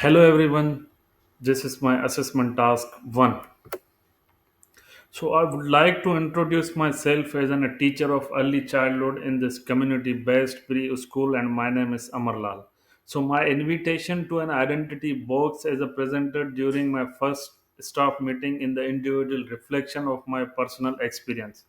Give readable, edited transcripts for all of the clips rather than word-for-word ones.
Hello everyone, this is my assessment task 1. So I would like to introduce myself as a teacher of early childhood in this community based preschool and my name is Amarlal. So my invitation to an identity box as a presenter during my first staff meeting in the individual reflection of my personal experience.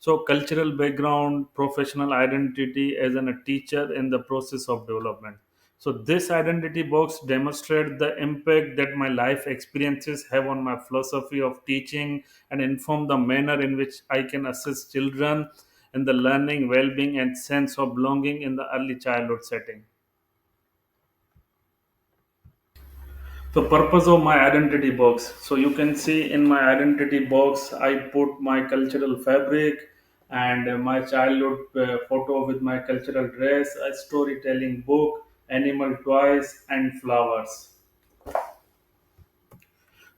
So cultural background, professional identity as a teacher in the process of development. So this identity box demonstrates the impact that my life experiences have on my philosophy of teaching and inform the manner in which I can assist children in the learning, well-being, and sense of belonging in the early childhood setting. The purpose of my identity box. So you can see in my identity box, I put my cultural fabric and my childhood photo with my cultural dress, a storytelling book, animal toys, and flowers.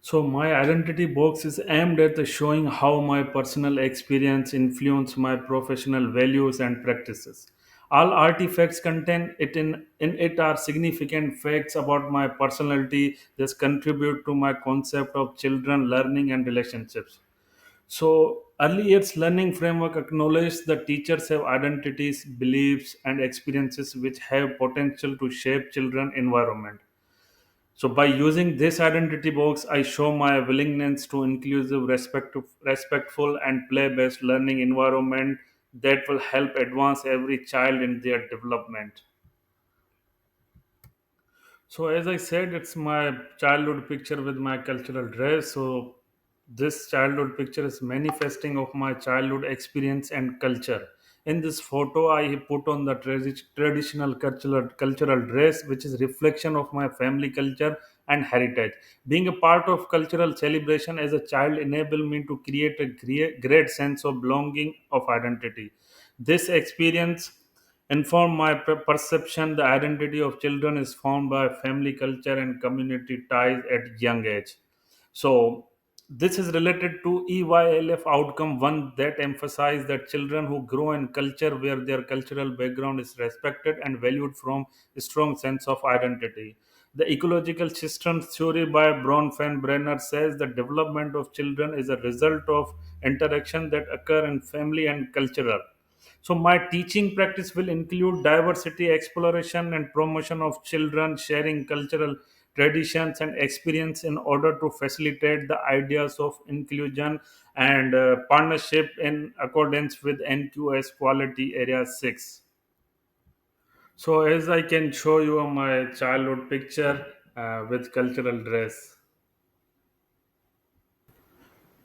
So my identity box is aimed at the showing how my personal experience influence my professional values and practices. All artifacts contain in it are significant facts about my personality that contribute to my concept of children learning and relationships. So early years learning framework acknowledges that teachers have identities, beliefs, and experiences which have potential to shape children environment. So by using this identity box, I show my willingness to inclusive, respectful, and play-based learning environment that will help advance every child in their development. So as I said, it's my childhood picture with my cultural dress. So this childhood picture is manifesting of my childhood experience and culture. In this photo, I put on the traditional cultural dress, which is reflection of my family culture and heritage. Being a part of cultural celebration as a child enabled me to create a great sense of belonging of identity. This experience inform my perception. The identity of children is formed by family culture and community ties at young age. So this is related to EYLF outcome one that emphasize that children who grow in culture where their cultural background is respected and valued from a strong sense of identity. The ecological systems theory by Bronfenbrenner says the development of children is a result of interaction that occur in family and cultural. So my teaching practice will include diversity exploration and promotion of children sharing cultural traditions and experience in order to facilitate the ideas of inclusion and partnership in accordance with NQS quality area 6. So as I can show you my childhood picture with cultural dress.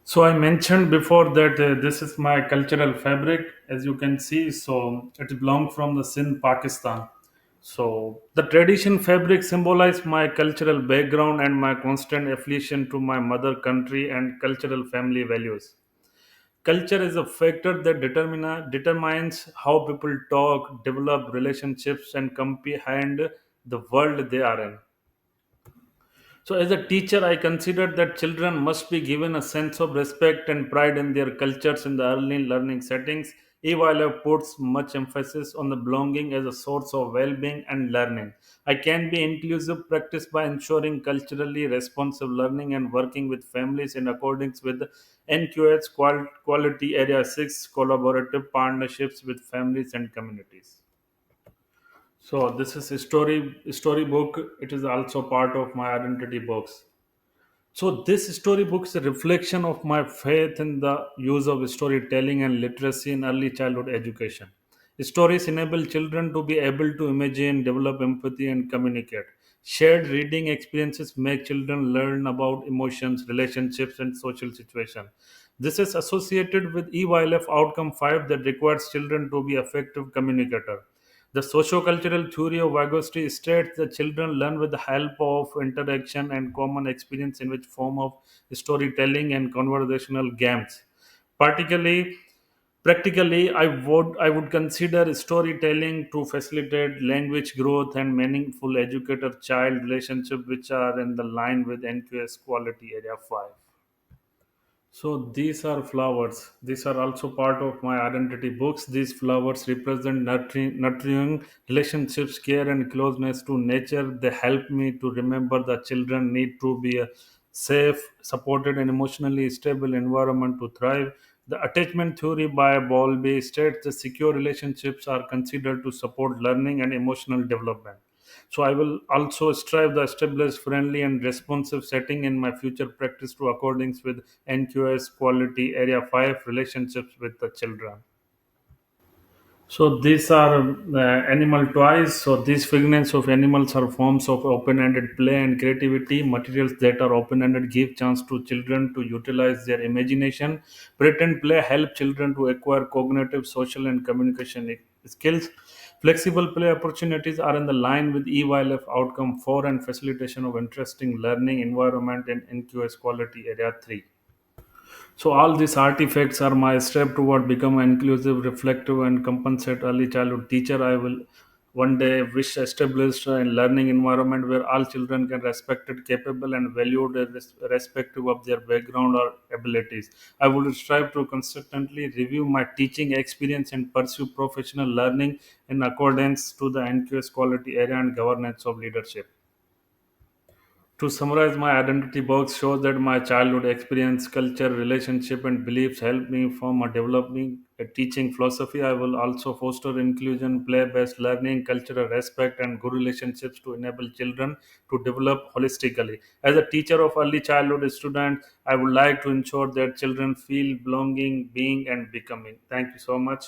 So I mentioned before that this is my cultural fabric, as you can see. So it belongs from the Sindh, Pakistan. So the tradition fabric symbolizes my cultural background and my constant affiliation to my mother country and cultural family values. Culture is a factor that determines how people talk, develop relationships, and comprehend the world they are in. So, as a teacher, I consider that children must be given a sense of respect and pride in their cultures in the early learning settings. Evalov puts much emphasis on the belonging as a source of well being and learning. I can be inclusive practice by ensuring culturally responsive learning and working with families in accordance with the NQH Quality Area 6 collaborative partnerships with families and communities. So this is a storybook. It is also part of my identity box. So this storybook is a reflection of my faith in the use of storytelling and literacy in early childhood education. Stories enable children to be able to imagine, develop empathy, and communicate. Shared reading experiences make children learn about emotions, relationships, and social situations. This is associated with EYLF outcome 5 that requires children to be effective communicator. The sociocultural theory of Vygotsky states that children learn with the help of interaction and common experience in which form of storytelling and conversational games. Particularly, practically, I would consider storytelling to facilitate language growth and meaningful educator-child relationship, which are in the line with NQS Quality Area 5. So these are flowers. These are also part of my identity books. These flowers represent nurturing relationships, care, and closeness to nature. They help me to remember that children need to be a safe, supported, and emotionally stable environment to thrive. The attachment theory by Bowlby states that secure relationships are considered to support learning and emotional development. So I will also strive to establish friendly and responsive setting in my future practice to accordance with NQS quality area 5 relationships with the children. So these are animal toys. So these figments of animals are forms of open-ended play and creativity. Materials that are open-ended give chance to children to utilize their imagination. Pretend play help children to acquire cognitive, social, and communication skills. Flexible play opportunities are in the line with EYLF outcome 4 and facilitation of interesting learning environment in NQS quality area 3. So all these artifacts are my step toward become an inclusive, reflective, and compensate early childhood teacher. I will one day wish establish a learning environment where all children can respected, capable, and valued irrespective of their background or abilities. I would strive to consistently review my teaching experience and pursue professional learning in accordance to the NQS quality area and governance of leadership. To summarize, my identity box shows that my childhood experience, culture, relationship, and beliefs help me form a developing a teaching philosophy. I will also foster inclusion, play-based learning, cultural respect, and good relationships to enable children to develop holistically. As a teacher of early childhood students, I would like to ensure that children feel belonging, being, and becoming. Thank you so much.